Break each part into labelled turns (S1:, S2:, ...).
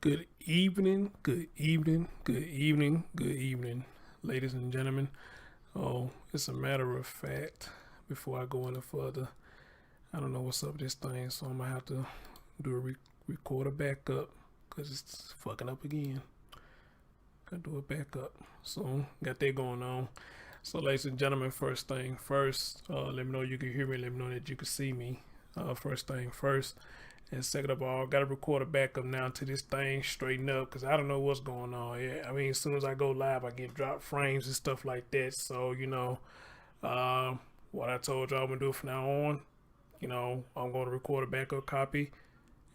S1: Good evening, good evening, good evening, good evening, ladies and gentlemen. Oh, it's a matter of fact, before I go any further, I don't know what's up with this thing, so I'm gonna have to do a recorder backup because it's fucking up again. Gotta do a backup. So, got that going on. So, ladies and gentlemen, first thing first, let me know you can hear me, let me know that you can see me. First thing first. And second of all, got to record a backup now to this thing straighten up because I don't know what's going on. Yeah, I mean, as soon as I go live, I get drop frames and stuff like that. So, what I told y'all I'm going to do from now on, I'm going to record a backup copy.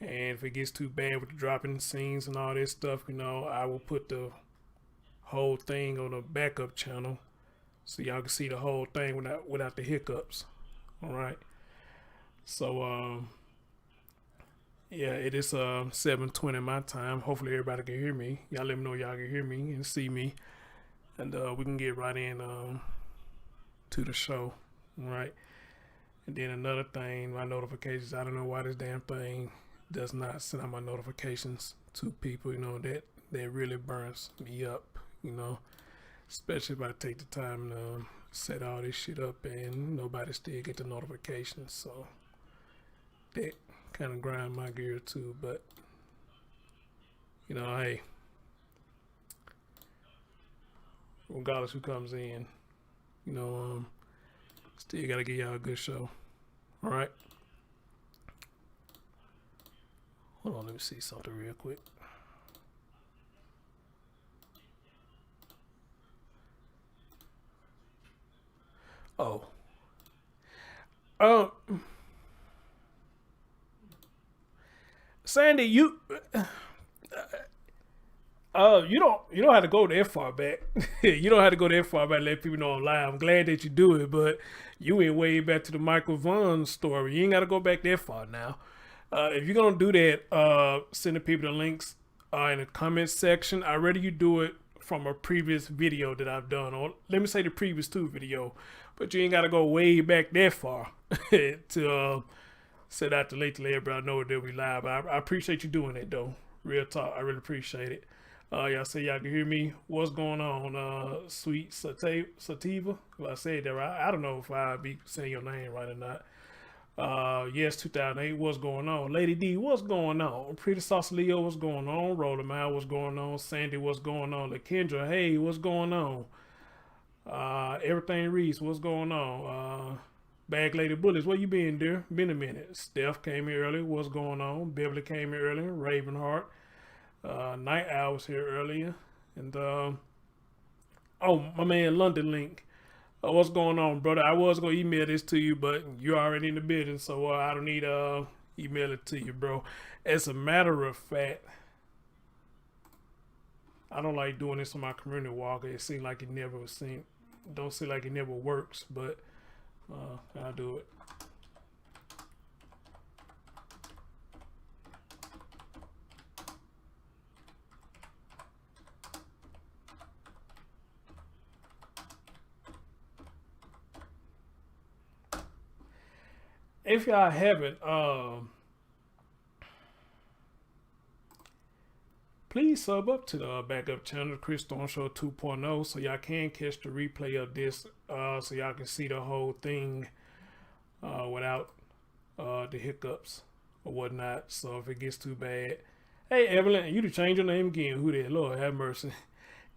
S1: And if it gets too bad with the dropping scenes and all this stuff, I will put the whole thing on a backup channel so y'all can see the whole thing without the hiccups. All right. So, yeah, it is 7:20 my time. Hopefully everybody can hear me. Y'all let me know y'all can hear me and see me, and we can get right in to the show, right? And then another thing, my notifications. I don't know why this damn thing does not send out my notifications to people. That really burns me up. Especially if I take the time to set all this shit up and nobody still get the notifications. So that kind of grind my gear too, but hey, regardless who comes in, you know, um, still gotta give y'all a good show. All right, hold on, let me see something real quick. Oh, um, Sandy, you don't have to go that far back. You don't have to go that far back to let people know I'm live. I'm glad that you do it, but you went way back to the Michael Vaughn story. You ain't got to go back that far now. If you're gonna do that, send the people the links in the comments section. I'd rather you do it from a previous video that I've done, or let me say the previous two video, but you ain't got to go way back that far to set out to let everybody know that we live. I appreciate you doing it though. Real talk, I really appreciate it. Y'all say y'all can hear me. What's going on, Sweet Sativa? Well, I said that right. I don't know if I be saying your name right or not. Yes, 2008, what's going on? Lady D, what's going on? Pretty Sauce Leo, what's going on? Roller Mile, what's going on? Sandy, what's going on? LaKendra, hey, what's going on? Everything Reese, what's going on? Bag Lady Bullets, where you been, dear? Been a minute. Steph came here earlier, what's going on? Beverly came here earlier. Ravenheart. Night Owl was here earlier. And, oh, my man London Link. What's going on, brother? I was gonna email this to you, but you're already in the building, so I don't need email it to you, bro. As a matter of fact, I don't like doing this on my community walker. It seems like it never was seen. Don't seem like it never works, but I'll do it. If y'all haven't, please sub up to the backup channel, Chris Storm Show 2.0, so y'all can catch the replay of this, so y'all can see the whole thing without the hiccups or whatnot. So if it gets too bad, hey Evelyn, you to change your name again? Who that? Lord have mercy.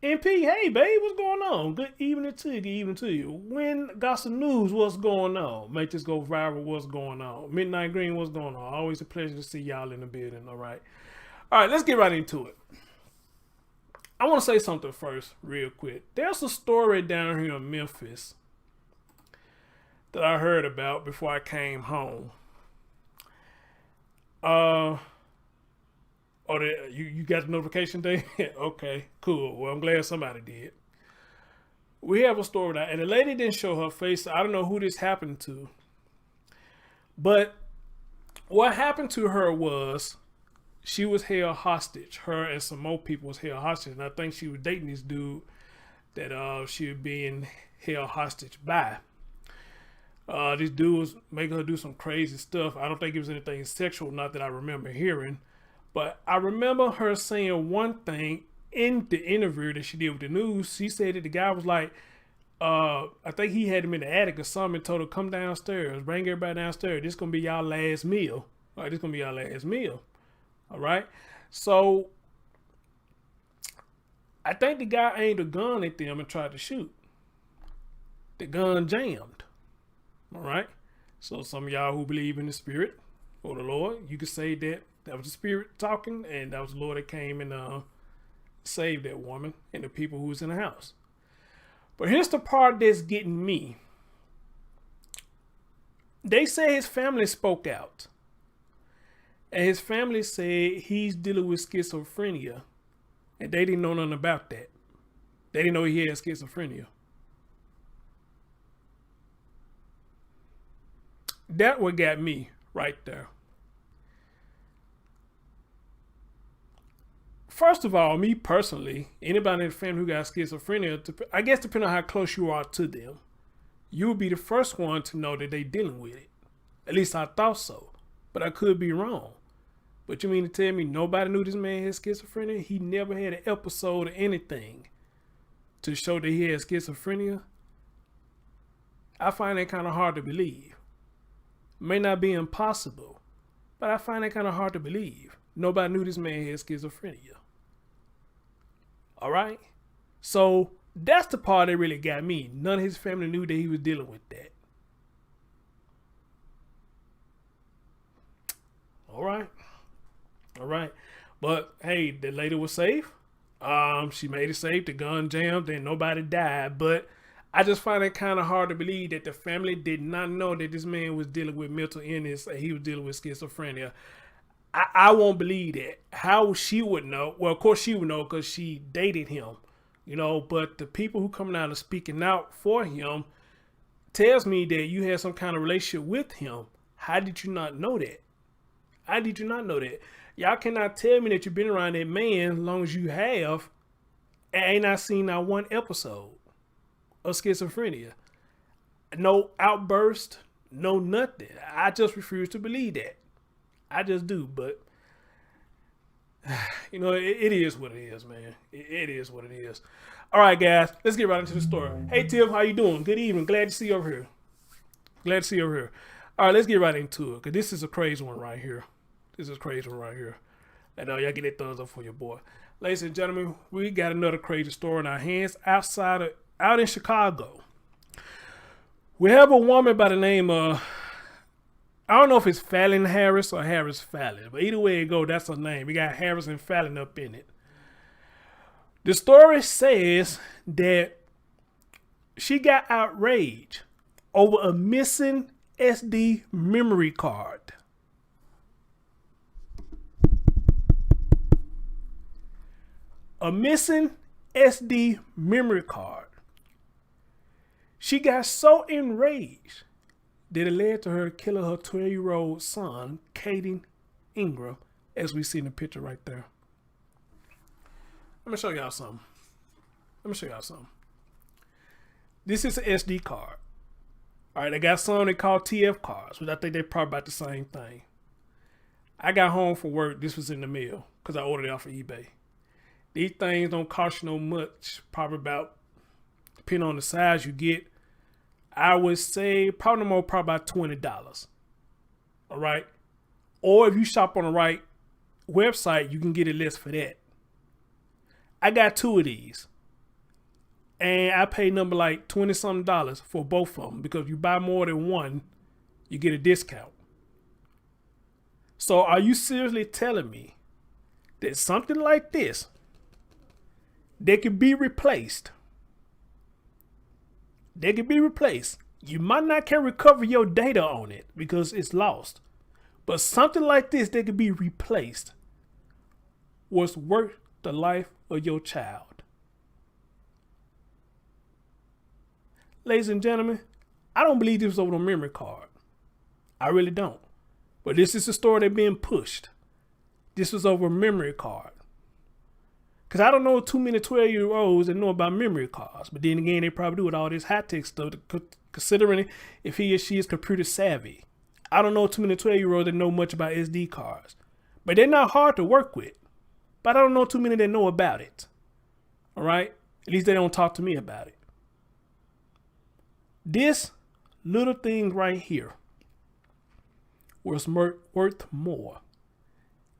S1: MP, hey babe, what's going on? Good evening to you. Good evening to you. When got some news? What's going on? Make this go viral. What's going on? Midnight Green, what's going on? Always a pleasure to see y'all in the building. All right, let's get right into it. I want to say something first, real quick. There's a story down here in Memphis that I heard about before I came home. Oh, you got the notification day? Okay, cool. Well, I'm glad somebody did. We have a story now, and the lady didn't show her face. I don't know who this happened to. But what happened to her was she was held hostage. Her and some more people was held hostage. And I think she was dating this dude that she was being held hostage by. This dude was making her do some crazy stuff. I don't think it was anything sexual, not that I remember hearing. But I remember her saying one thing in the interview that she did with the news. She said that the guy was like, I think he had him in the attic or something and told her, come downstairs, bring everybody downstairs. This is going to be y'all last meal. All right, this is going to be y'all last meal. All right. So I think the guy aimed a gun at them and tried to shoot. The gun jammed. All right. So some of y'all who believe in the spirit or the Lord, you could say that was the spirit talking, and that was the Lord that came and saved that woman and the people who was in the house. But here's the part that's getting me. They say his family spoke out. And his family said he's dealing with schizophrenia. And they didn't know nothing about that. They didn't know he had schizophrenia. That what got me right there. First of all, me personally, anybody in the family who got schizophrenia, I guess depending on how close you are to them, you would be the first one to know that they dealing with it. At least I thought so, but I could be wrong. But you mean to tell me nobody knew this man had schizophrenia? He never had an episode or anything to show that he had schizophrenia? I find that kind of hard to believe. May not be impossible, but I find that kind of hard to believe. Nobody knew this man had schizophrenia. All right? So that's the part that really got me. None of his family knew that he was dealing with that. All right. All right. But hey, the lady was safe. She made it safe. The gun jammed and nobody died. But I just find it kind of hard to believe that the family did not know that this man was dealing with mental illness and he was dealing with schizophrenia. I won't believe that. How she would know? Well, of course she would know because she dated him, you know. But the people who coming out and speaking out for him tells me that you had some kind of relationship with him. How did you not know that? How did you not know that? Y'all cannot tell me that you've been around that man as long as you have and ain't not seen not one episode of schizophrenia. No outburst, no nothing. I just refuse to believe that. I just do, but you know, it is what it is, man. It is what it is. All right, guys, let's get right into the story. Hey, Tiff, how you doing? Good evening. Glad to see you over here. Glad to see you over here. All right, let's get right into it, because this is a crazy one right here. And y'all get that thumbs up for your boy. Ladies and gentlemen, we got another crazy story in our hands out in Chicago. We have a woman by the name of, I don't know if it's Fallon Harris or Harris Fallon, but either way it go, that's her name. We got Harris and Fallon up in it. The story says that she got outraged over a missing SD memory card. A missing SD memory card. She got so enraged that it led to her killing her 12-year-old son, Kaden Ingram, as we see in the picture right there. Let me show y'all something. This is an SD card. All right, I got some they call TF cards, which I think they're probably about the same thing. I got home from work. This was in the mail because I ordered it off of eBay. These things don't cost you no much, probably about, depending on the size you get, I would say probably about $20. All right. Or if you shop on the right website, you can get it less for that. I got 2 of these. And I paid number like $20-something for both of them, because if you buy more than one, you get a discount. So are you seriously telling me that something like this, they can be replaced? You might not can recover your data on it because it's lost. But something like this, they can be replaced, was worth the life of your child. Ladies and gentlemen, I don't believe this was over a memory card. I really don't. But this is the story that's being pushed. This was over a memory card. Because I don't know too many 12-year-olds that know about memory cards. But then again, they probably do with all this high-tech stuff, considering if he or she is computer savvy. I don't know too many 12-year-olds that know much about SD cards. But they're not hard to work with. But I don't know too many that know about it. All right? At least they don't talk to me about it. This little thing right here was worth more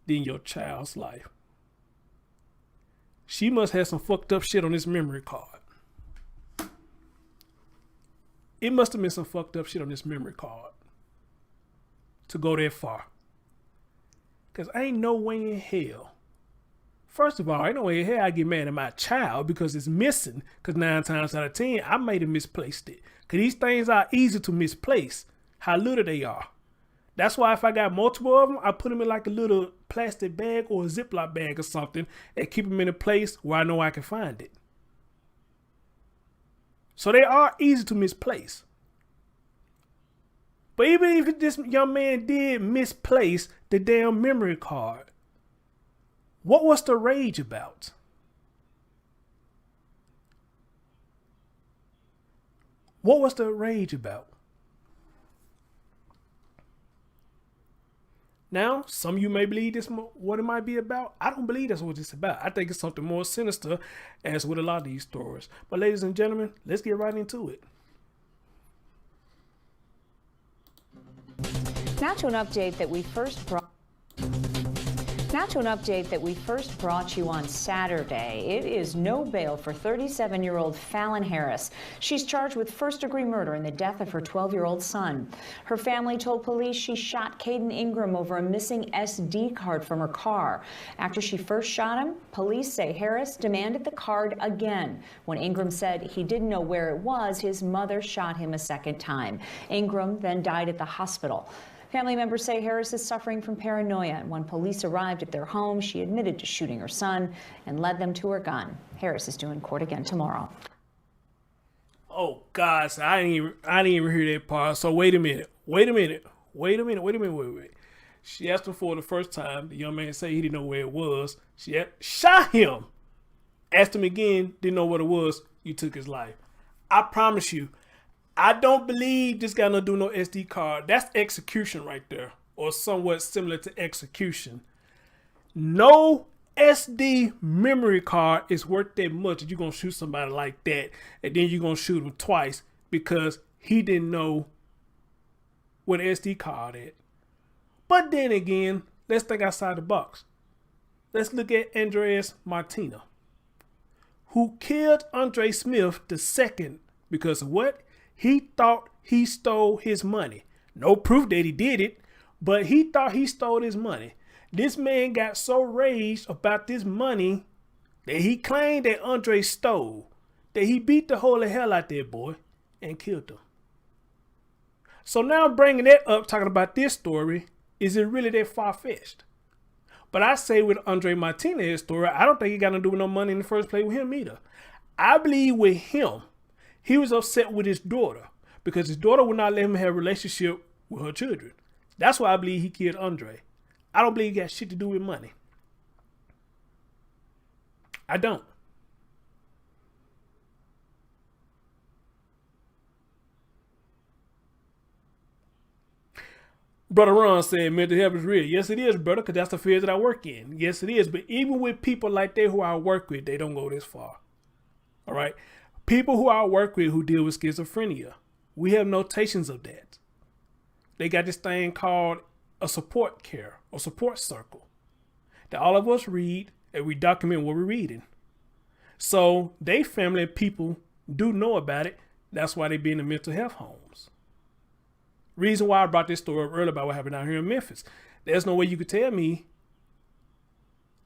S1: than your child's life. She must have some fucked up shit on this memory card. It must have been some fucked up shit on this memory card to go that far. Because ain't no way in hell. First of all, ain't no way in hell I get mad at my child because it's missing. Because 9 times out of 10, I might have misplaced it. Because these things are easy to misplace, how little they are. That's why if I got multiple of them, I put them in like a little plastic bag or a Ziploc bag or something and keep them in a place where I know I can find it. So they are easy to misplace. But even if this young man did misplace the damn memory card, what was the rage about? What was the rage about? Now, some of you may believe this what it might be about. I don't believe that's what it's about. I think it's something more sinister, as with a lot of these stories. But ladies and gentlemen, let's get right into it.
S2: Now to an update that we first brought you on Saturday. It is no bail for 37-year-old Fallon Harris. She's charged with first-degree murder in the death of her 12-year-old son. Her family told police she shot Kaden Ingram over a missing SD card from her car. After she first shot him, police say Harris demanded the card again. When Ingram said he didn't know where it was, his mother shot him a second time. Ingram then died at the hospital. Family members say Harris is suffering from paranoia, and when police arrived at their home, she admitted to shooting her son and led them to her gun. Harris is due in court again tomorrow.
S1: Oh, God, so I didn't even hear that part. So wait a minute. She asked him for it the first time. The young man said he didn't know where it was. She shot him. Asked him again, didn't know what it was. You took his life. I promise you, I don't believe this guy don't do no SD card. That's execution right there, or somewhat similar to execution. No SD memory card is worth that much that you're going to shoot somebody like that, and then you're going to shoot him twice because he didn't know with an SD card at. But then again, let's think outside the box. Let's look at Andres Martina, who killed Andre Smith II because of what? He thought he stole his money. No proof that he did it, but he thought he stole his money. This man got so raged about this money that he claimed that Andre stole, that he beat the holy hell out that boy and killed him. So now I'm bringing that up, talking about this story. Is it really that far-fetched? But I say with Andre Martinez's story, I don't think he got nothing to do with no money in the first place with him either. I believe with him, he was upset with his daughter because his daughter would not let him have a relationship with her children. That's why I believe he killed Andre. I don't believe he got shit to do with money. I don't. Brother Ron said mental health is real. Yes, it is, brother, because that's the field that I work in. Yes, it is. But even with people like that who I work with, they don't go this far. All right? People who I work with who deal with schizophrenia, we have notations of that. They got this thing called a support care or support circle that all of us read and we document what we're reading. So they family and people do know about it. That's why they be in the mental health homes. Reason why I brought this story up earlier about what happened out here in Memphis. There's no way you could tell me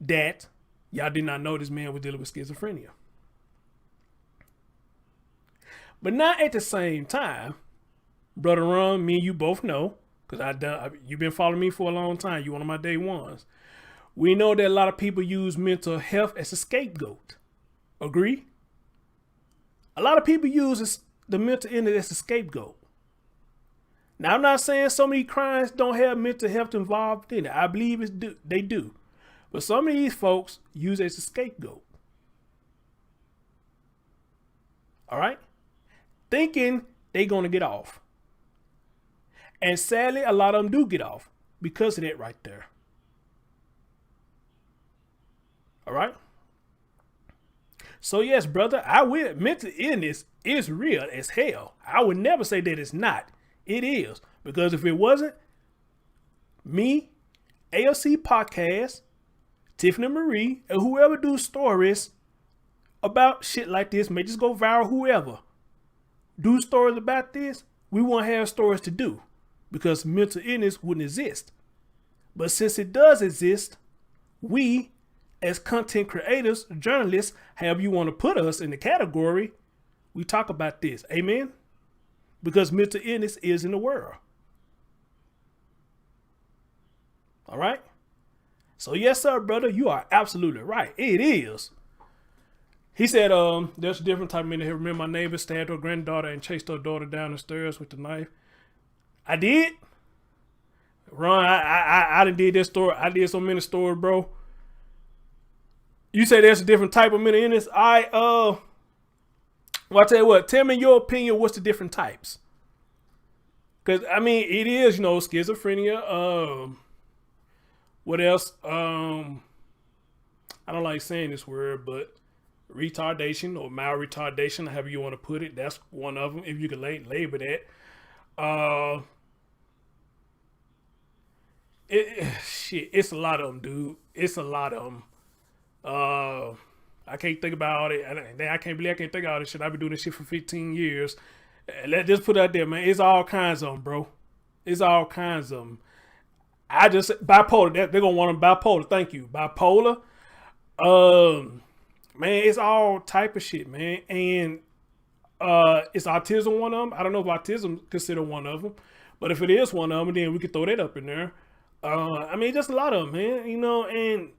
S1: that y'all did not know this man was dealing with schizophrenia. But not at the same time, Brother Ron, me and you both know, because you've been following me for a long time. You one of my day ones. We know that a lot of people use mental health as a scapegoat. Agree? A lot of people use the mental illness as a scapegoat. Now, I'm not saying so many crimes don't have mental health involved in it. I believe they do. But some of these folks use it as a scapegoat. All right? Thinking they're going to get off. And sadly, a lot of them do get off because of that right there. All right? So yes, brother, I will. Mental illness is real as hell. I would never say that it's not. It is. Because if it wasn't, me, ALC Podcast, Tiffany Marie, and whoever do stories about shit like this, may just go viral, whoever do stories about this, we won't have stories to do because mental illness wouldn't exist. But since it does exist, we as content creators, journalists, however you want to put us in the category, we talk about this. Amen? Because mental illness is in the world. All right? So yes, sir, brother, you are absolutely right. It is. He said, there's a different type of mental health. Remember my neighbor stabbed her granddaughter and chased her daughter down the stairs with the knife. I did. Ron, I done did this story. I did so many stories, bro. You say there's a different type of mental illness. Well, I tell you what, tell me your opinion, what's the different types? Because, I mean, it is, schizophrenia. What else? I don't like saying this word, but retardation or mild retardation, however you want to put it. That's one of them, if you can label that. It's a lot of them, dude. It's a lot of them. I can't think about it. I can't believe I can't think about this shit. I've been doing this shit for 15 years. Let's just put it out there, man. It's all kinds of them, bro. It's all kinds of them. Bipolar. They're going to want them bipolar. Thank you. Bipolar. Man, it's all type of shit, man. And is autism one of them? I don't know if autism considered one of them. But if it is one of them, then we could throw that up in there. I mean, just a lot of them, man.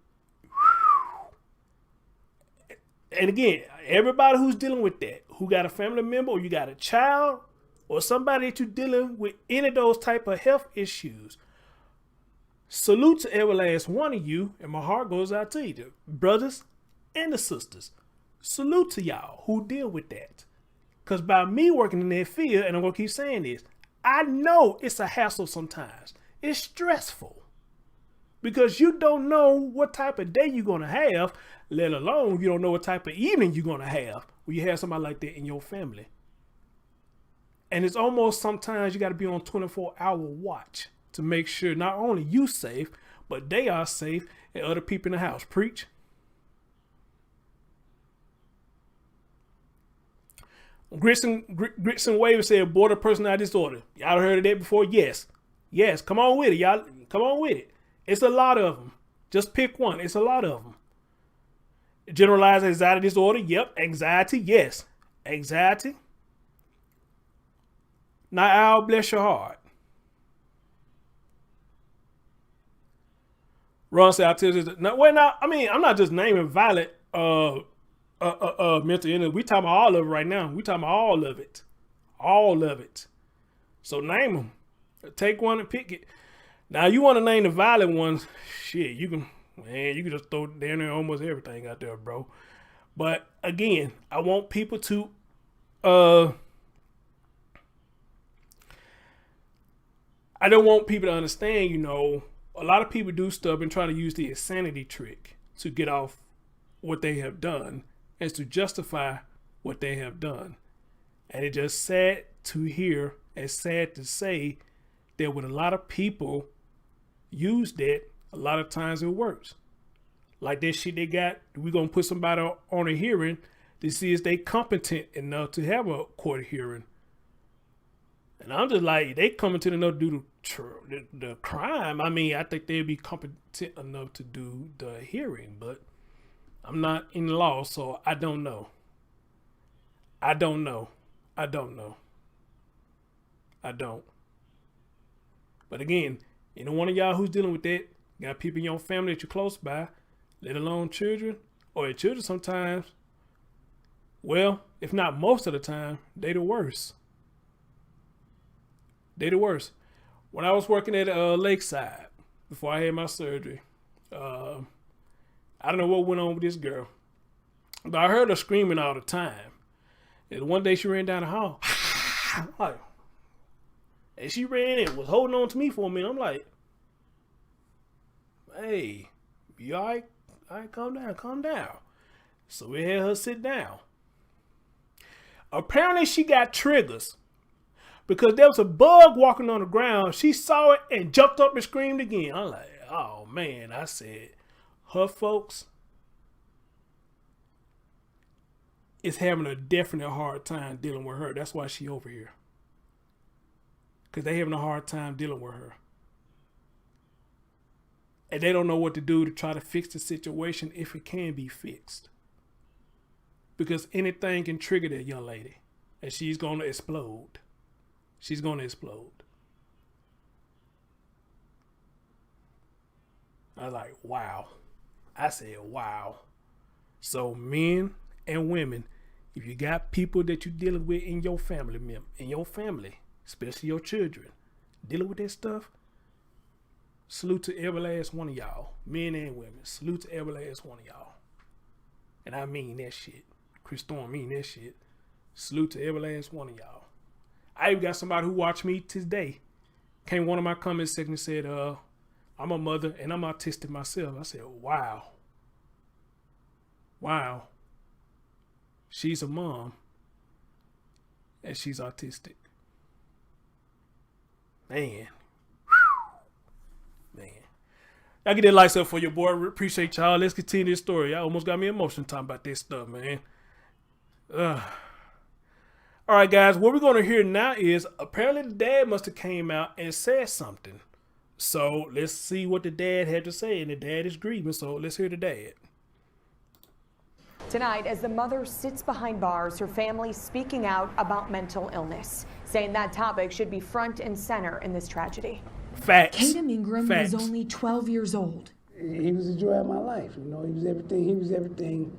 S1: And again, everybody who's dealing with that, who got a family member or you got a child or somebody that you're dealing with any of those type of health issues, salute to every last one of you. And my heart goes out to you, the brothers and the sisters. Salute to y'all who deal with that. Because by me working in that field, and I'm going to keep saying this, I know it's a hassle sometimes. It's stressful. Because you don't know what type of day you're going to have, let alone you don't know what type of evening you're going to have when you have somebody like that in your family. And it's almost sometimes you got to be on 24-hour watch to make sure not only you safe, but they are safe and other people in the house. Preach. Gritson Waver said border personality disorder. Y'all heard of that before? Yes. Yes. Come on with it, y'all. Come on with it. It's a lot of them. Just pick one. It's a lot of them. Generalized anxiety disorder. Yep. Anxiety. Yes. Anxiety. Now, Al, bless your heart. Ron said, I'm not just naming violent mental illness. We talking about all of it right now. We talking about all of it. All of it. So name them. Take one and pick it. Now, you want to name the violent ones, shit, you can just throw down there almost everything out there, bro. But again, I want people to I don't want people to understand, a lot of people do stuff and try to use the insanity trick to get off what they have done and to justify what they have done. And it's just sad to hear and sad to say that when a lot of people use that, a lot of times it works. Like that shit they got, we're going to put somebody on a hearing to see if they competent enough to have a court hearing. And I'm just like, they competent enough to do the crime. I mean, I think they'd be competent enough to do the hearing, but I'm not in law, so I don't know. I don't. But again, any one of y'all who's dealing with that, got people in your family that you're close by, let alone children, or your children sometimes, well, if not most of the time, they the worst. They the worst. When I was working at Lakeside, before I had my surgery, I don't know what went on with this girl, but I heard her screaming all the time. And one day she ran down the hall, and she ran and was holding on to me for a minute. I'm like, hey, you all right? All right, calm down. So we had her sit down. Apparently she got triggers because there was a bug walking on the ground. She saw it and jumped up and screamed again. I'm like, oh man, I said, her folks is having a definite hard time dealing with her. That's why she over here. Because they having a hard time dealing with her. And they don't know what to do to try to fix the situation if it can be fixed. Because anything can trigger that young lady. And she's going to explode. She's going to explode. I was like, wow. I said, wow. So men and women, if you got people that you're dealing with in your family, especially your children, dealing with that stuff, salute to every last one of y'all, men and women. Salute to every last one of y'all. And I mean that shit. Chris Storm mean that shit. Salute to every last one of y'all. I even got somebody who watched me today. Came one of my comment section and said, I'm a mother and I'm autistic myself. I said, wow. Wow. She's a mom and she's autistic. Man. Man. I get that lights up for your boy. Appreciate y'all. Let's continue this story. Y'all almost got me emotional talking about this stuff, man. All right, guys. What we're going to hear now is apparently the dad must have came out and said something. So let's see what the dad had to say. And the dad is grieving. So let's hear the dad.
S3: Tonight, as the mother sits behind bars, her family speaking out about mental illness, saying that topic should be front and center in this tragedy.
S1: Facts.
S4: Kaden Ingram
S1: Facts.
S4: was only 12 years old.
S5: He was the joy of my life. He was everything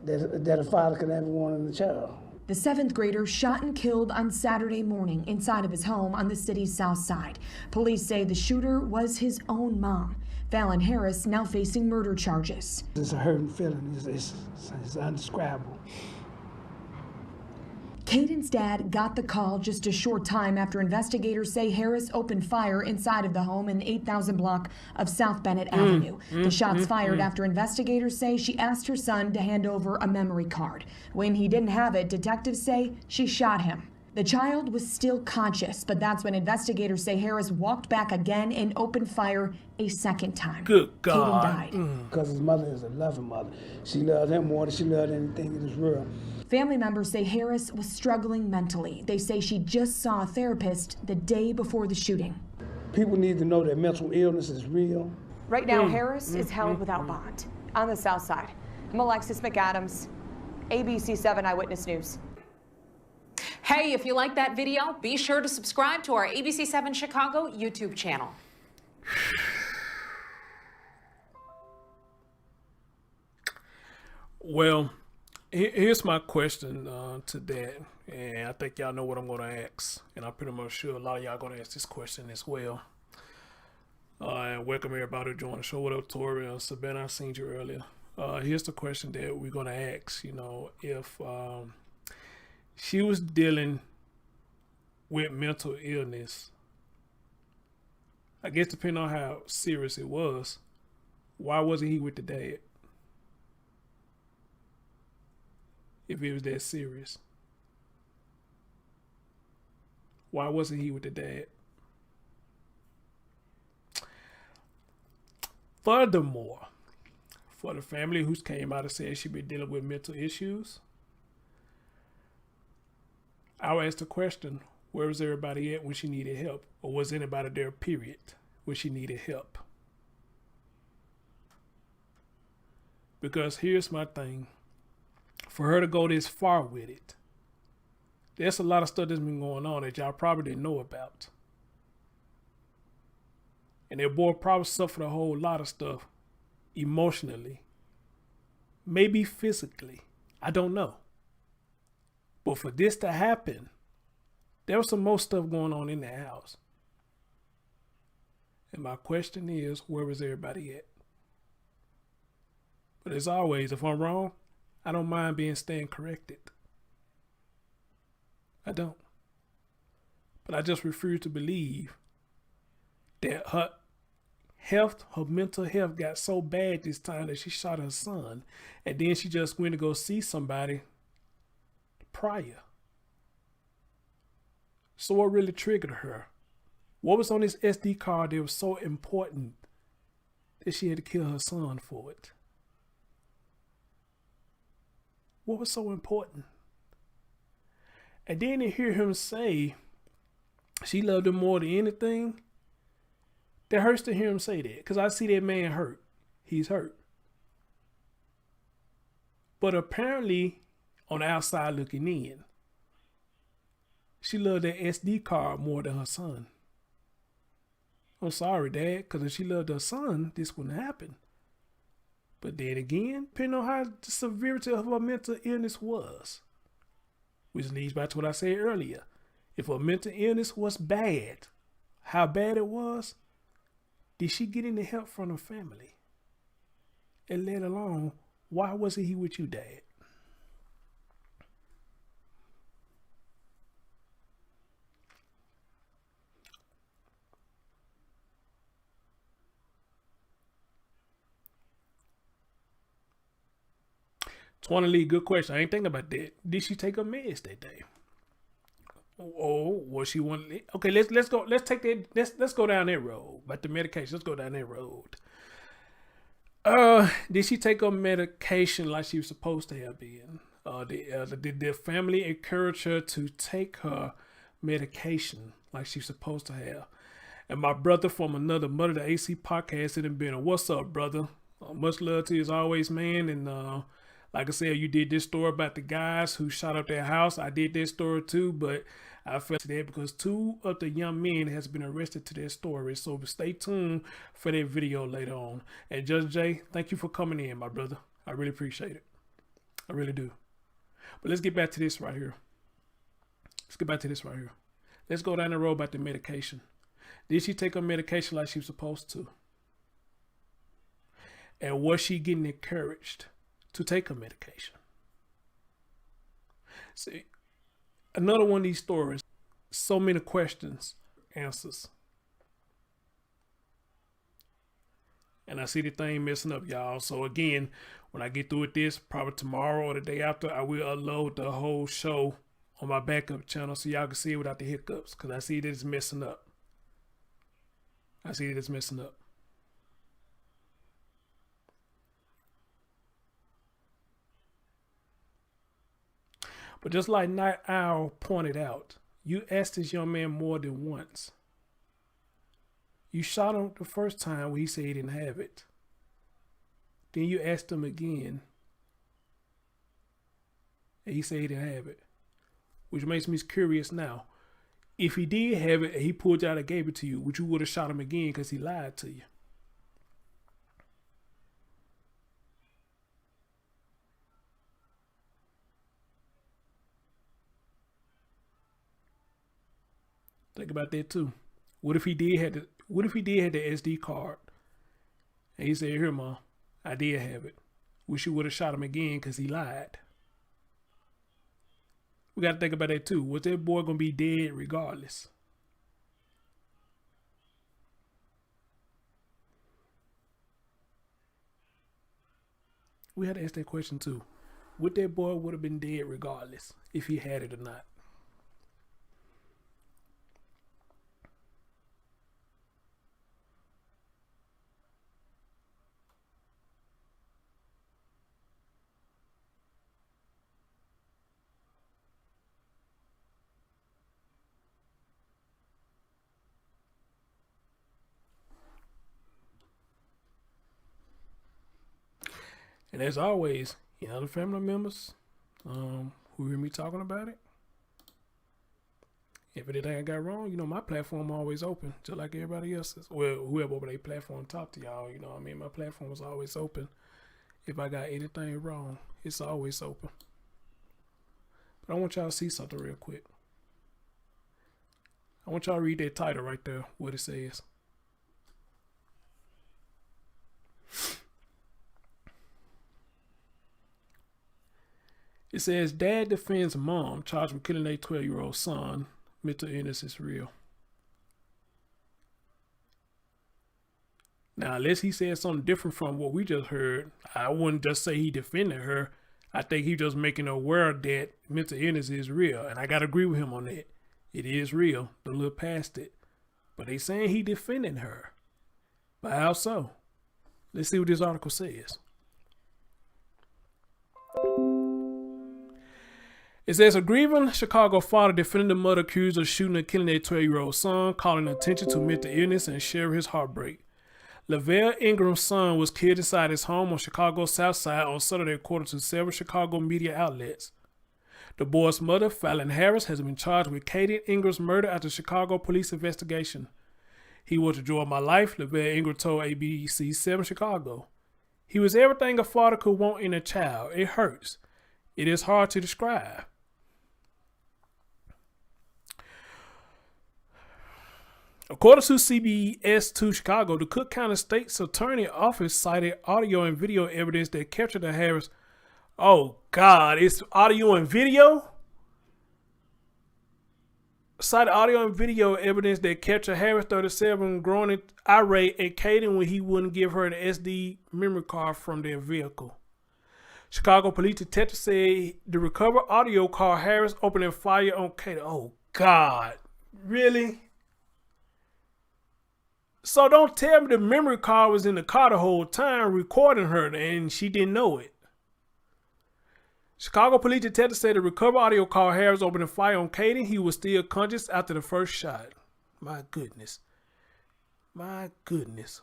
S5: that a father could ever want in a child.
S4: The 7th grader shot and killed on Saturday morning inside of his home on the city's south side. Police say the shooter was his own mom. Fallon Harris now facing murder charges.
S5: It's a hurting feeling. It's indescribable.
S4: Kaden's dad got the call just a short time after investigators say Harris opened fire inside of the home in the 8000 block of South Bennett Avenue. The shots fired after investigators say she asked her son to hand over a memory card. When he didn't have it, detectives say she shot him. The child was still conscious, but that's when investigators say Harris walked back again and opened fire a second time.
S1: Good
S4: Kaden
S1: God.
S4: died.
S5: Because his mother is a loving mother. She loved him more than she loved anything in this world.
S4: Family members say Harris was struggling mentally. They say she just saw a therapist the day before the shooting.
S5: People need to know that mental illness is real.
S3: Right now, Harris is held without bond on the south side. I'm Alexis McAdams, ABC 7 Eyewitness News.
S6: Hey, if you like that video, be sure to subscribe to our ABC 7 Chicago YouTube channel.
S1: Well, here's my question to that, and I think y'all know what I'm going to ask, and I'm pretty much sure a lot of y'all going to ask this question as well. And welcome everybody to join the show. What up, Tori and Savannah? I seen you earlier. Here's the question that we're going to ask. You know, if she was dealing with mental illness, I guess depending on how serious it was, why wasn't he with the dad? If it was that serious, why wasn't he with the dad? Furthermore, for the family who's came out and said she been dealing with mental issues, I'll ask the question, where was everybody at when she needed help? Or was anybody there, period, when she needed help? Because here's my thing. For her to go this far with it, there's a lot of stuff that's been going on that y'all probably didn't know about. And their boy probably suffered a whole lot of stuff emotionally, maybe physically. I don't know. But for this to happen, there was some more stuff going on in the house. And my question is, where was everybody at? But as always, if I'm wrong, I don't mind being stand corrected. I don't. But I just refuse to believe that her health, her mental health got so bad this time that she shot her son. And then she just went to go see somebody prior. So what really triggered her? What was on this SD card that was so important that she had to kill her son for it? What was so important? And then to hear him say she loved him more than anything, that hurts to hear him say that. Because I see that man hurt. He's hurt. But apparently, on the outside looking in, she loved that SD card more than her son. I'm sorry, Dad, because if she loved her son, this wouldn't happen. But then again, depending on how the severity of her mental illness was, which leads back to what I said earlier. If her mental illness was bad, how bad it was, did she get any help from her family? And let alone, why wasn't he with you, Dad? Twana Lee, good question. I ain't thinking about that. Did she take her meds that day? Oh, was she one? Okay, let's go. Let's take that. Let's go down that road. But the medication, let's go down that road. Did she take her medication like she was supposed to have been? Did the family encourage her to take her medication like she's supposed to have? And my brother from another Mother the AC podcast, it had been a what's up, brother? Much love to you as always, man. And like I said, you did this story about the guys who shot up their house. I did this story too, but I felt that because 2 of the young men has been arrested to their story. So stay tuned for that video later on. And Judge Jay, thank you for coming in, my brother. I really appreciate it. I really do. But let's get back to this right here. Let's go down the road about the medication. Did she take her medication like she was supposed to? And was she getting encouraged to take her medication? See, another one of these stories, so many questions, answers. And I see the thing messing up, y'all. So again, when I get through with this, probably tomorrow or the day after, I will upload the whole show on my backup channel so y'all can see it without the hiccups, because I see that it's messing up. But just like Night Owl pointed out, you asked this young man more than once. You shot him the first time when he said he didn't have it. Then you asked him again, and he said he didn't have it. Which makes me curious now. If he did have it and he pulled it out and gave it to you, would you would have shot him again because he lied to you? Think about that too. What if he did have the SD card? And he said, "Here, Mom, I did have it." Wish you would have shot him again because he lied. We got to think about that too. Was that boy going to be dead regardless? We had to ask that question too. Would that boy would have been dead regardless if he had it or not? And as always, the family members who hear me talking about it, if anything I got wrong, my platform always open, just like everybody else's. Well, whoever over their platform talk to y'all, my platform is always open. If I got anything wrong, it's always open. But I want y'all to see something real quick. I want y'all to read that title right there, what it says. It says, Dad defends mom charged with killing a 12-year-old son. Mental illness is real. Now, unless he said something different from what we just heard, I wouldn't just say he defended her. I think he just making her aware that mental illness is real. And I got to agree with him on that. It is real. Don't look past it. But they saying he defending her. But how so? Let's see what this article says. It says a grieving Chicago father defended the mother accused of shooting and killing a 12-year-old son, calling attention to mental illness and sharing his heartbreak. Lavelle Ingram's son was killed inside his home on Chicago's South Side on Saturday, according to several Chicago media outlets. The boy's mother, Fallon Harris, has been charged with Kaden Ingram's murder after Chicago police investigation. He was the joy of my life, Lavelle Ingram told ABC 7 Chicago. He was everything a father could want in a child. It hurts. It is hard to describe. According to CBS 2 Chicago, the Cook County State's Attorney Office cited audio and video evidence that captured the Harris. Oh, God, it's audio and video? Cited audio and video evidence that captured Harris, 37, growing irate at Kaden when he wouldn't give her the SD memory card from their vehicle. Chicago police detectives said the recovered audio called Harris opening fire on Kaden. Oh, God. Really? So don't tell me the memory card was in the car the whole time recording her and she didn't know it. Chicago police detectives said the recovered audio called Harris opening fire on Kaden. He was still conscious after the first shot. My goodness. My goodness.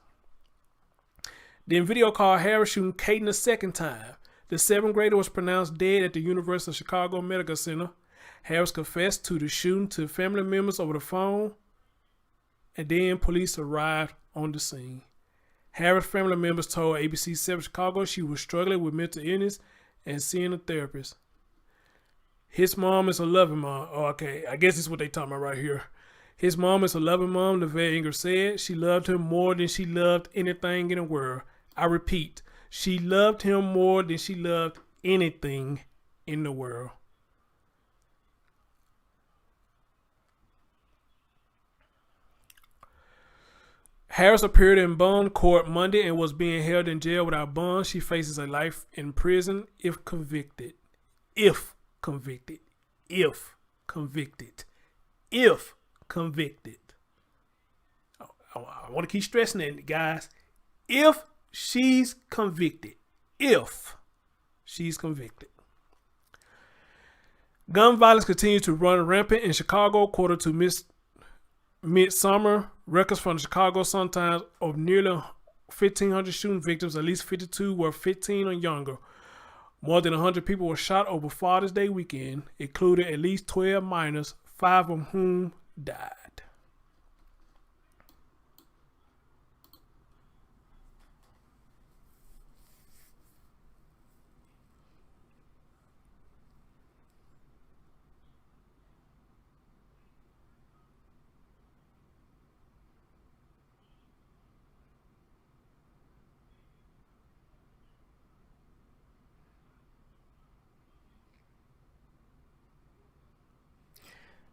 S1: Then video called Harris shooting Kaden the second time. The 7th grader was pronounced dead at the University of Chicago Medical Center. Harris confessed to the shooting to family members over the phone. And then police arrived on the scene. Harris' family members told ABC 7 Chicago she was struggling with mental illness and seeing a therapist. His mom is a loving mom. Oh, okay, I guess this is what they talking about right here. His mom is a loving mom, Lavelle Ingram said. She loved him more than she loved anything in the world. I repeat, she loved him more than she loved anything in the world. Harris appeared in bond court Monday and was being held in jail without bond. She faces a life in prison if convicted. If convicted. If convicted. If convicted. I want to keep stressing that, guys. If she's convicted. If she's convicted. Gun violence continues to run rampant in Chicago, according to Midsummer records from the Chicago Sun-Times. Of nearly 1,500 shooting victims, at least 52 were 15 or younger. More than 100 people were shot over Father's Day weekend, including at least 12 minors, 5 of whom died.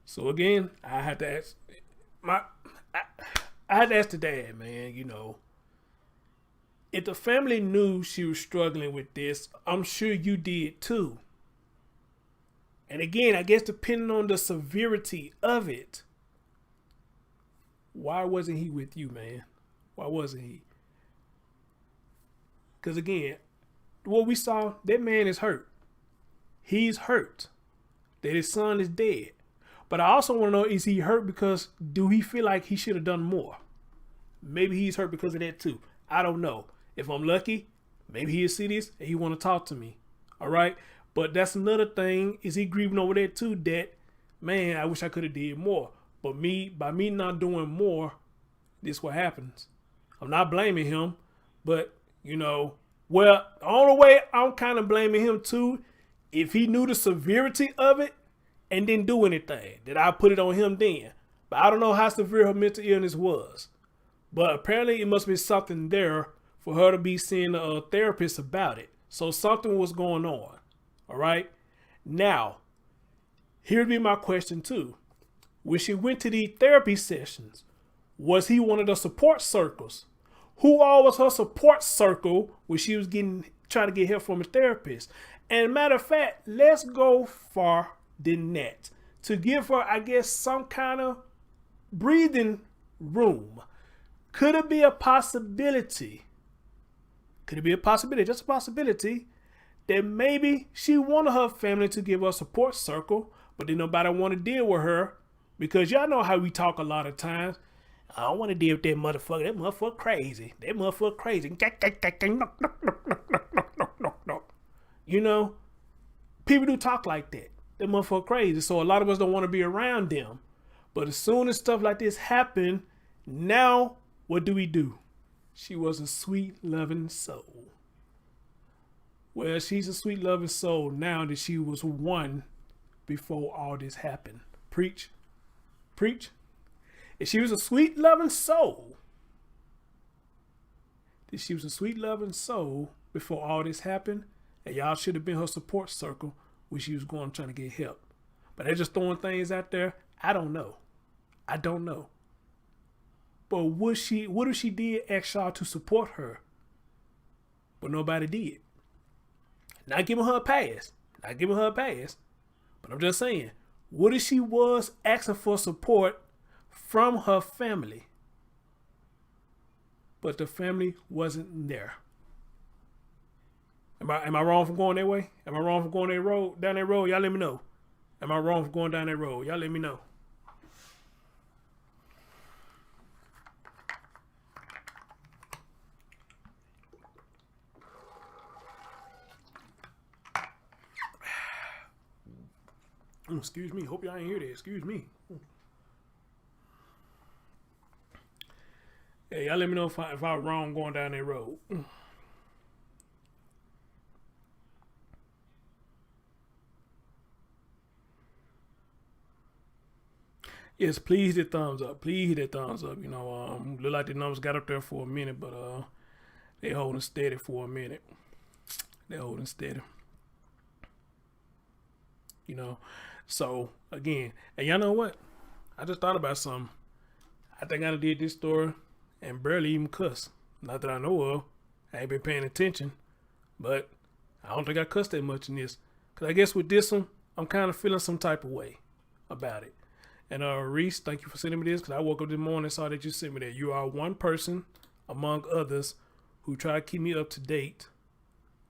S1: So again, I had to ask I had to ask the dad, man, you know, if the family knew she was struggling with this, I'm sure you did too. And again, I guess depending on the severity of it, why wasn't he with you, man? Why wasn't he? Because again, what we saw, that man is hurt. He's hurt that his son is dead. But I also want to know, is he hurt because do he feel like he should have done more? Maybe he's hurt because of that too. I don't know. If I'm lucky, maybe he'll see this and he want to talk to me. All right. But that's another thing. Is he grieving over that too? That, man, I wish I could have did more. But by me not doing more, this is what happens. I'm not blaming him, but you know, well, the only way I'm kind of blaming him too, if he knew the severity of it and didn't do anything, that I put it on him then. But I don't know how severe her mental illness was. But apparently it must be something there for her to be seeing a therapist about it. So something was going on. All right. Now, here'd be my question too. When she went to these therapy sessions, was he one of the support circles? Who all was her support circle when she was trying to get help from a therapist? And matter of fact, let's go far than that to give her, I guess, some kind of breathing room. Could it be a possibility? Could it be a possibility? Just a possibility that maybe she wanted her family to give her a support circle, but then nobody want to deal with her because y'all know how we talk a lot of times. I don't want to deal with that motherfucker. That motherfucker crazy. That motherfucker crazy. You know, people do talk like that. That motherfucker crazy. So a lot of us don't want to be around them. But as soon as stuff like this happen, now what do? She was a sweet, loving soul. Well, she's a sweet, loving soul now that she was one before all this happened. Preach. Preach. If she was a sweet, loving soul, if she was a sweet, loving soul before all this happened, and y'all should have been her support circle when she was going trying to get help. But they're just throwing things out there. I don't know. I don't know. But what if she did ask y'all to support her, but nobody did? Not giving her a pass. Not giving her a pass. But I'm just saying, what if she was asking for support from her family, but the family wasn't there? Am I wrong for going that way? Am I wrong for going down that road? Y'all let me know. Am I wrong for going down that road? Y'all let me know. Excuse me. Hope y'all ain't hear that. Excuse me. Hey, y'all let me know if I'm wrong going down that road. Yes, please hit thumbs up. Please hit that thumbs up. You know, look like the numbers got up there for a minute, but they holding steady for a minute. They're holding steady. You know, so again, and y'all know what? I just thought about something. I think I did this story and barely even cuss. Not that I know of. I ain't been paying attention, but I don't think I cussed that much in this. Cause I guess with this one, I'm kind of feeling some type of way. about it. And Reese, thank you for sending me this, because I woke up this morning and saw that you sent me that. You are one person among others who try to keep me up to date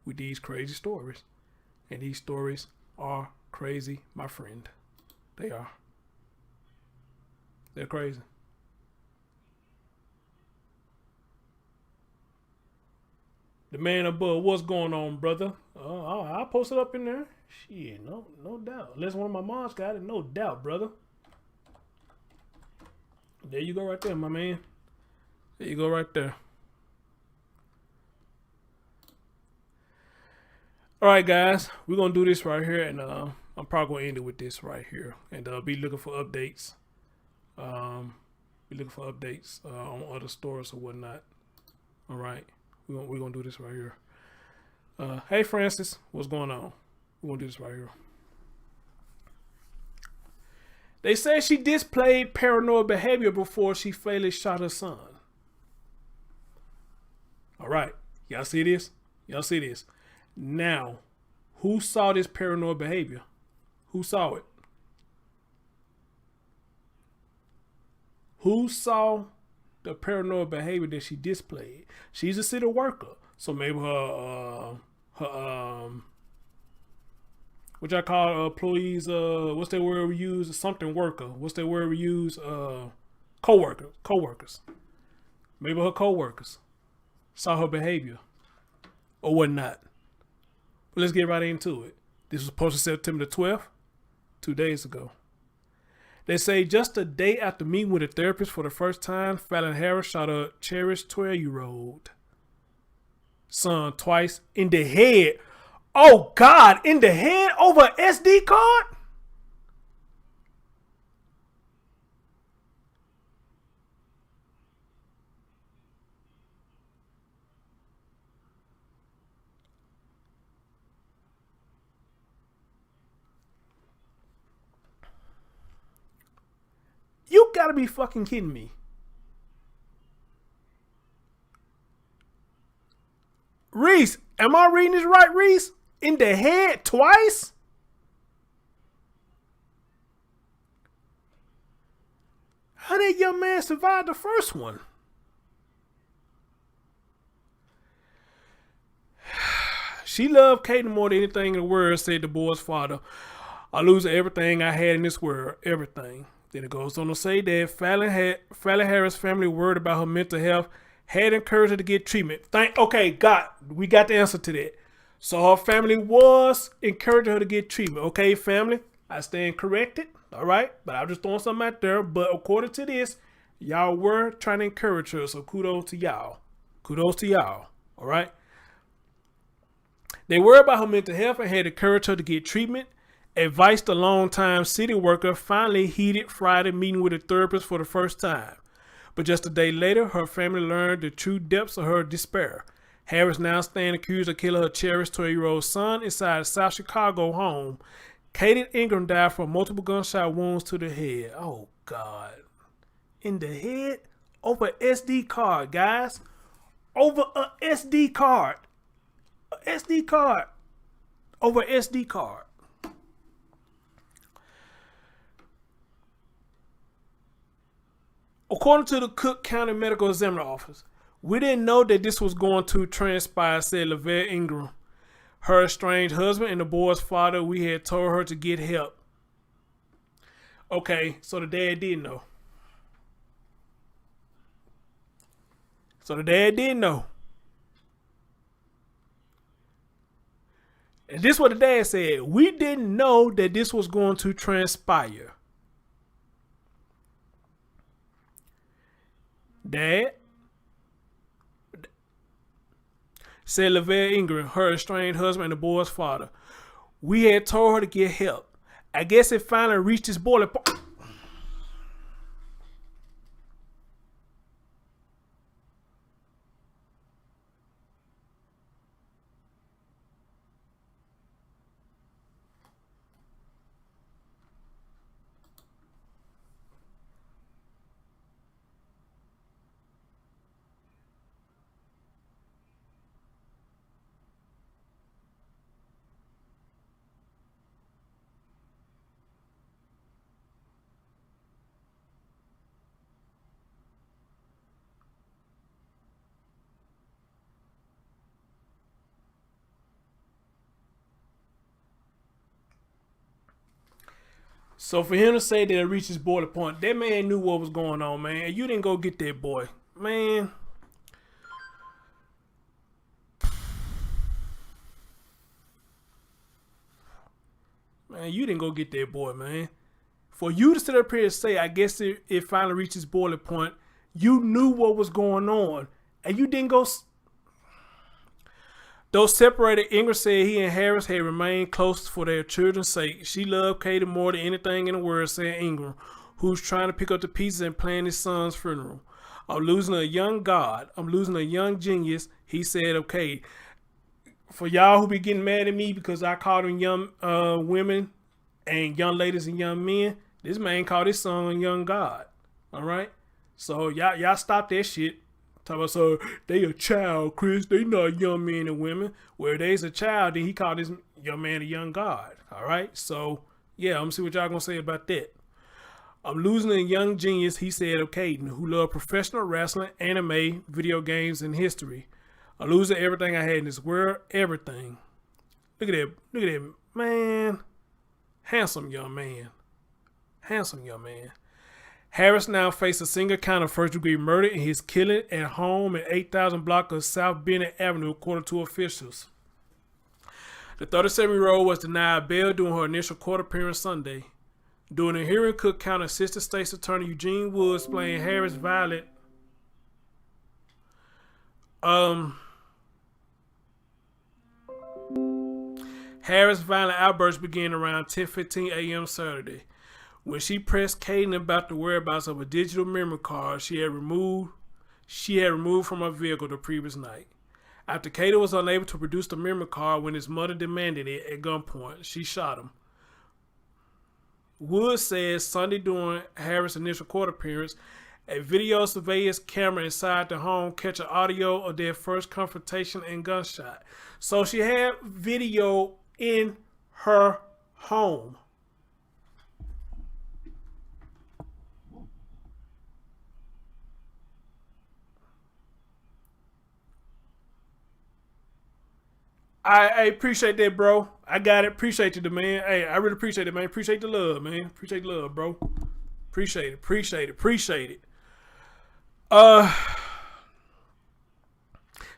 S1: with these crazy stories. And these stories are crazy, my friend. They are. They're crazy. The man above, what's going on, brother? I'll post it up in there. Shit, no doubt. Unless one of my moms got it, no doubt, brother. There you go right there, my man. There you go right there. All right, guys. We're going to do this right here, and I'm probably going to end it with this right here. And be looking for updates. Be looking for updates on other stores or whatnot. All right. We're going to do this right here. Hey, Francis. What's going on? We're going to do this right here. They say she displayed paranoid behavior before she fatally shot her son. All right. Y'all see this? Y'all see this? Now, who saw this paranoid behavior? Who saw it? Who saw the paranoid behavior that she displayed? She's a city worker. So maybe her which I call employees, what's that word we use? Something worker. What's that word we use? Co-workers. Maybe her co-workers saw her behavior or whatnot. But let's get right into it. This was posted September the 12th, 2 days ago. They say just a day after meeting with a therapist for the first time, Fallon Harris shot a cherished 12-year-old son twice in the head. Oh, God, in the head over an SD card? You gotta be fucking kidding me. Reese, am I reading this right, Reese? In the head twice? How did young man survive the first one? She loved Kaden more than anything in the world, said the boy's father. I lose everything I had in this world. Everything. Then it goes on to say that Fallon Harris' family worried about her mental health, had encouraged her to get treatment. We got the answer to that. So her family was encouraging her to get treatment. Okay, family, I stand corrected. All right, but I'm just throwing something out there. But according to this, y'all were trying to encourage her. So kudos to y'all. Kudos to y'all. All right. They worried about her mental health and had encouraged her to get treatment. Advice the longtime city worker finally heeded Friday meeting with a therapist for the first time. But just a day later, her family learned the true depths of her despair. Harris now stands accused of killing her cherished 12-year-old son inside a South Chicago home. Kaden Ingram died from multiple gunshot wounds to the head. Oh, God. In the head? Over an SD card, guys. Over a SD card. A SD card. Over an SD card. According to the Cook County Medical Examiner Office, we didn't know that this was going to transpire, said Lavelle Ingram. Her estranged husband and the boy's father, we had told her to get help. Okay, so the dad did know. And this is what the dad said. We didn't know that this was going to transpire. Dad, said Lavelle Ingram, her estranged husband and the boy's father. We had told her to get help. I guess it finally reached its boiling point. So for him to say that it reached his boiling point, that man knew what was going on, man. And you didn't go get that boy, man. Man, you didn't go get that boy, man. For you to sit up here and say, I guess it finally reached its boiling point, you knew what was going on, and you didn't go. Though separated, Ingram said he and Harris had remained close for their children's sake. She loved Kaden more than anything in the world, said Ingram, who's trying to pick up the pieces and plan his son's funeral. I'm losing a young god. I'm losing a young genius. He said, okay, for y'all who be getting mad at me because I called them young women and young ladies and young men, this man called his son a young god. All right? So y'all stop that shit. Talk about, so they a child, Chris. They not young men and women. Where they's a child, then he called this young man a young god. All right? So, yeah, I'm going to see what y'all going to say about that. I'm losing a young genius, he said of Kaden, who loved professional wrestling, anime, video games, and history. I'm losing everything I had in this world, everything. Look at that, man. Handsome young man. Handsome young man. Harris now faces a single count of first-degree murder in his killing at home at 8,000 block of South Bennett Avenue, according to officials. The 37-year-old was denied bail during her initial court appearance Sunday. During a hearing, Cook County Assistant State's Attorney Eugene Woods explained Harris' violent outburst began around 10:15 a.m. Saturday. When she pressed Kaden about the whereabouts of a digital memory card she had removed from her vehicle the previous night. After Kaden was unable to produce the memory card when his mother demanded it at gunpoint, she shot him. Woods says Sunday during Harris' initial court appearance, a video surveillance camera inside the home captured audio of their first confrontation and gunshot. So she had video in her home. I appreciate that, bro. I got it. Appreciate you, man. Hey, I really appreciate it, man. Appreciate the love, man. Appreciate the love, bro. Appreciate it.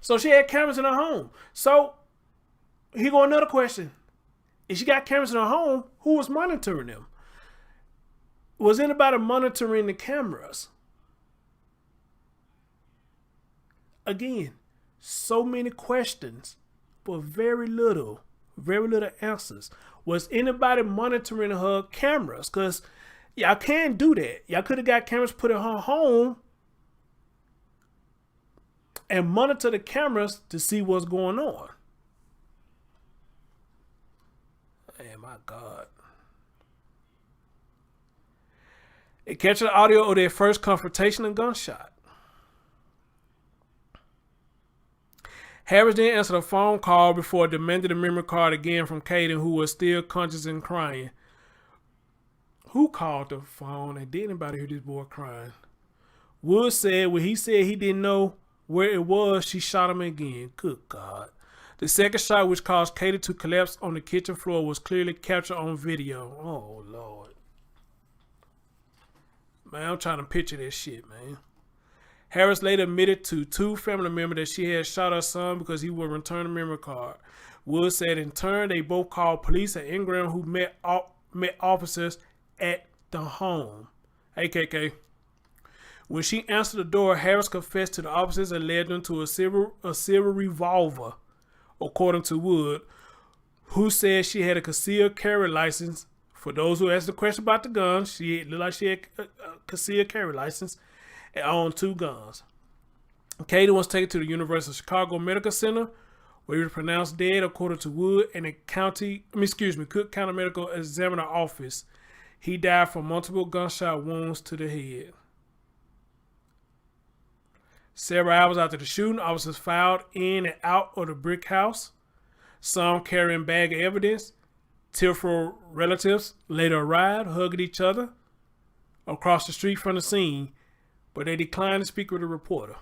S1: So she had cameras in her home. So here go another question. If she got cameras in her home, who was monitoring them? Was anybody monitoring the cameras? Again, so many questions, but very little answers. Was anybody monitoring her cameras? Because y'all can't do that. Y'all could have got cameras put in her home and monitor the cameras to see what's going on. Hey, my God. It captured the audio of their first confrontation and gunshot. Harris then answered a phone call before demanding a memory card again from Kaden, who was still conscious and crying. Who called the phone and did anybody hear this boy crying? Woods said when he said he didn't know where it was, she shot him again. Good God. The second shot, which caused Kaden to collapse on the kitchen floor, was clearly captured on video. Oh, Lord. Man, I'm trying to picture this shit, man. Harris later admitted to two family members that she had shot her son because he would return a memory card. Woods said in turn they both called police and Ingram, who met officers at the home. Hey, KK. When she answered the door, Harris confessed to the officers and led them to a silver revolver, according to Wood, who said she had a concealed carry license. For those who asked the question about the gun, she looked like she had a concealed carry license and owned two guns. Kaden was taken to the University of Chicago Medical Center, where he was pronounced dead, according to Wood and the Cook County Medical Examiner Office. He died from multiple gunshot wounds to the head. Several hours after the shooting, officers filed in and out of the brick house, some carrying bag of evidence. Tearful relatives later arrived, hugging each other across the street from the scene, but they declined to speak with a reporter.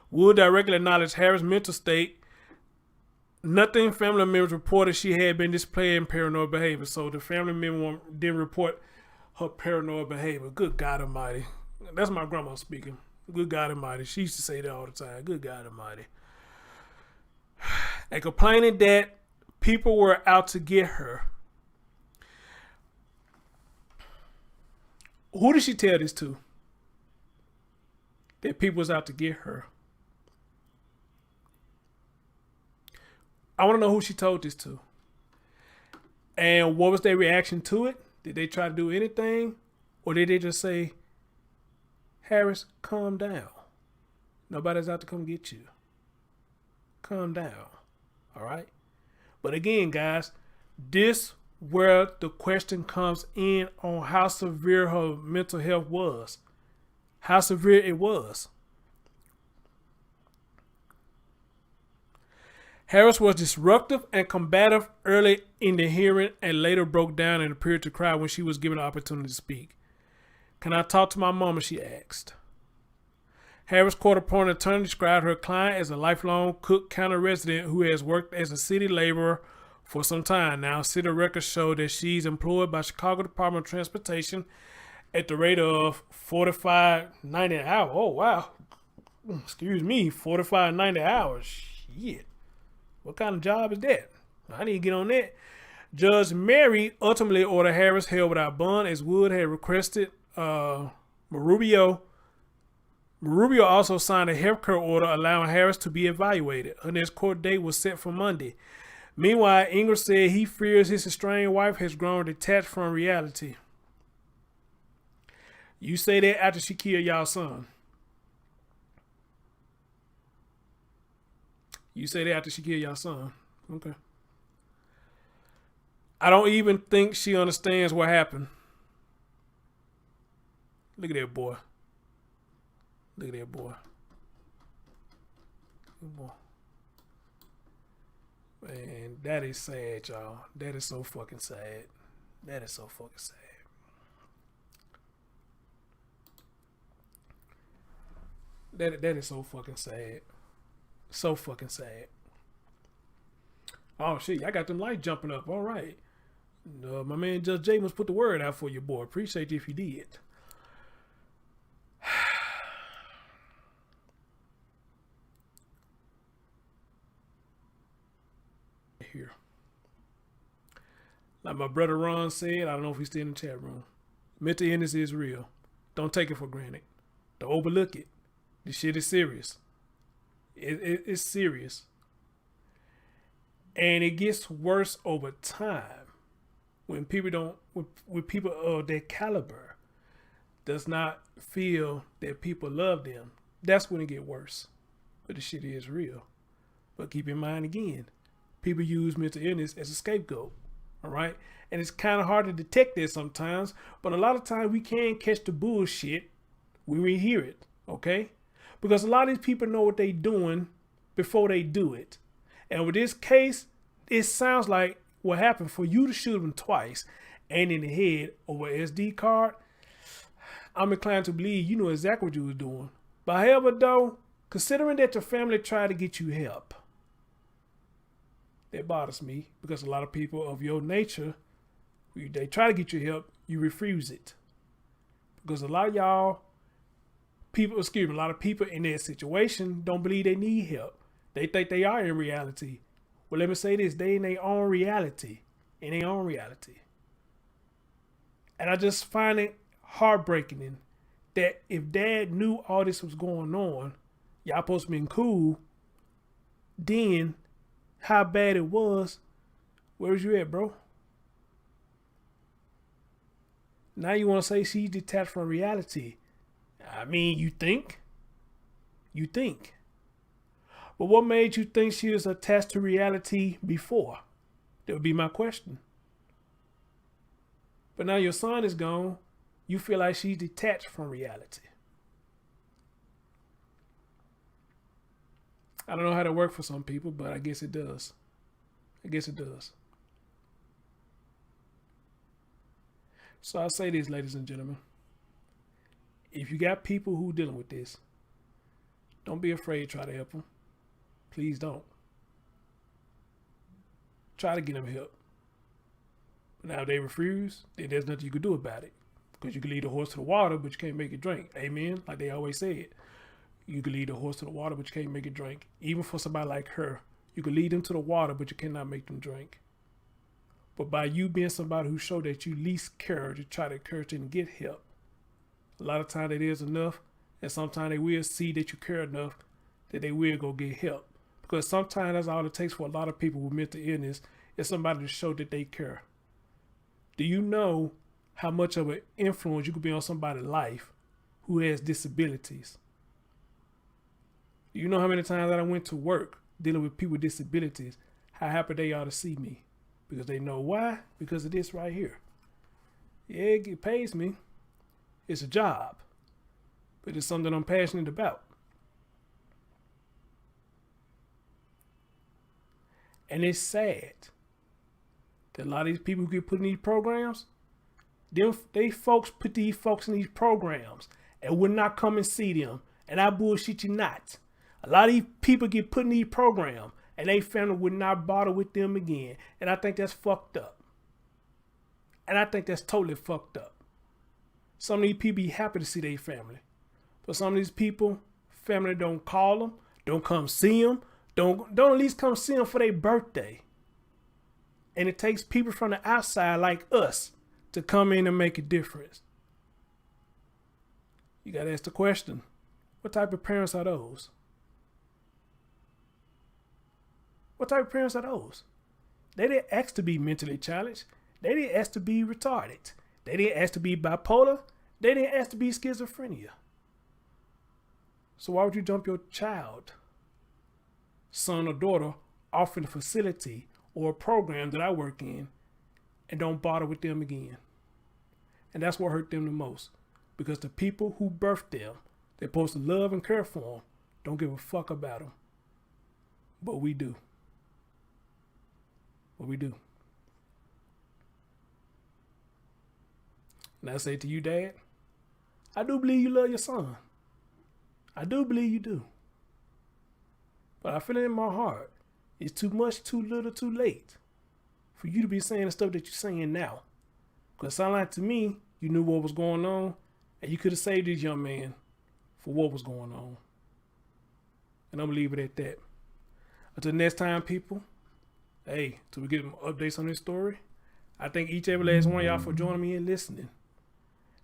S1: Wood directly acknowledged Harris' mental state Nothing family members reported she had been displaying paranoid behavior, so the family member didn't report her paranoid behavior. Good God Almighty. That's my grandma speaking. Good God Almighty. She used to say that all the time. Good God Almighty. And complaining that people were out to get her. Who did she tell this to? That people was out to get her. I want to know who she told this to. And what was their reaction to it? Did they try to do anything? Or did they just say, Harris, calm down. Nobody's out to come get you. Calm down. All right? But again, guys, this where the question comes in on how severe her mental health was. How severe it was. Harris was disruptive and combative early in the hearing and later broke down and appeared to cry when she was given the opportunity to speak. Can I talk to my mama? She asked. Harris court-appointed attorney described her client as a lifelong Cook County resident who has worked as a city laborer for some time now. City records show that she's employed by Chicago Department of Transportation at the rate of $45.90 an hour. Oh, wow. Excuse me, $45.90 hours. Shit. What kind of job is that? I need to get on that. Judge Mary ultimately ordered Harris held without bond as Wood had requested. Marubio also signed a healthcare order allowing Harris to be evaluated. Her next court date was set for Monday. Meanwhile, Ingram said he fears his estranged wife has grown detached from reality. You say that after she killed y'all son. You say that after she killed y'all son. Okay. I don't even think she understands what happened. Look at that boy. Look at that boy. Good boy. Man, that is sad, y'all. That is so fucking sad. That is so fucking sad. That is so fucking sad. So fucking sad. Oh shit, I got them lights jumping up. All right. My man Judge J must put the word out for you, boy. Appreciate you if you did. Here. Like my brother Ron said, I don't know if he's still in the chat room. Mental illness is real. Don't take it for granted. Don't overlook it. This shit is serious. It's serious. And it gets worse over time. When people don't, when people of their caliber does not feel that people love them, that's when it gets worse. But the shit is real. But keep in mind again, people use mental illness as a scapegoat. All right? And it's kind of hard to detect this sometimes, but a lot of times we can catch the bullshit when we hear it. Okay? Because a lot of these people know what they're doing before they do it. And with this case, it sounds like what happened for you to shoot him twice and in the head over an SD card. I'm inclined to believe you know exactly what you was doing. But however, though, considering that your family tried to get you help, that bothers me because a lot of people of your nature, they try to get you help, you refuse it. Because a lot of y'all, a lot of people in that situation don't believe they need help. They think they are in reality. Well, let me say this, they in their own reality. In their own reality. And I just find it heartbreaking that if dad knew all this was going on, y'all supposed to be cool, then how bad it was, where was you at, bro? Now you want to say she's detached from reality. I mean, you think. But what made you think she was attached to reality before? That would be my question. But now your son is gone, you feel like she's detached from reality. I don't know how that works for some people, but I guess it does. So I'll say this, ladies and gentlemen. If you got people who dealing with this, don't be afraid to try to help them. Please don't. try to get them help. Now if they refuse, then there's nothing you can do about it. Because you can lead a horse to the water, but you can't make it drink. Amen? Like they always say it. You can lead a horse to the water, but you can't make it drink. Even for somebody like her, you can lead them to the water, but you cannot make them drink. But by you being somebody who showed that you least care to try to encourage them to get help, a lot of times it is enough, and sometimes they will see that you care enough that they will go get help. Because sometimes that's all it takes for a lot of people with mental illness is somebody to show that they care. Do you know how much of an influence you could be on somebody's life who has disabilities? Do you know how many times that I went to work dealing with people with disabilities, how happy they are to see me? Because they know why? Because of this right here. Yeah, it pays me. It's a job. But it's something I'm passionate about. And it's sad that a lot of these people who get put in these programs, they folks put these folks in these programs and would not come and see them. And I bullshit you not. A lot of these people get put in these programs and they family would not bother with them again. And I think that's fucked up. And I think that's totally fucked up. Some of these people be happy to see their family. But some of these people, family don't call them, don't come see them, don't at least come see them for their birthday. And it takes people from the outside like us to come in and make a difference. You got to ask the question, what type of parents are those? What type of parents are those? They didn't ask to be mentally challenged. They didn't ask to be retarded. They didn't ask to be bipolar. They didn't ask to be schizophrenia. So why would you jump your child, son or daughter, off in a facility or a program that I work in and don't bother with them again? And that's what hurt them the most. Because the people who birthed them, they're supposed to love and care for them, don't give a fuck about them. But we do. But we do. And I say to you, Dad, I do believe you love your son. I do believe you do. But I feel it in my heart. It's too much, too little, too late for you to be saying the stuff that you're saying now. Because it sounds like to me, you knew what was going on and you could have saved this young man for what was going on. And I'm going to leave it at that. Until next time, people, hey, till we get updates on this story, I thank each and every last one of y'all for joining me and listening.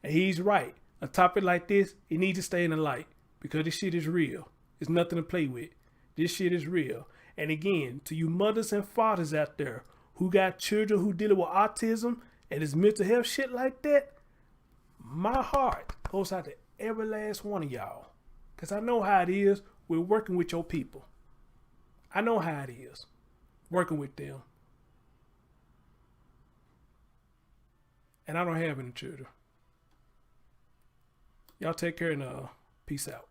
S1: And he's right. A topic like this, it needs to stay in the light because this shit is real. It's nothing to play with. This shit is real. And again, to you mothers and fathers out there who got children who dealing with autism and this mental health shit like that, my heart goes out to every last one of y'all. Because I know how it is with working with your people. I know how it is working with them. And I don't have any children. Y'all take care and peace out.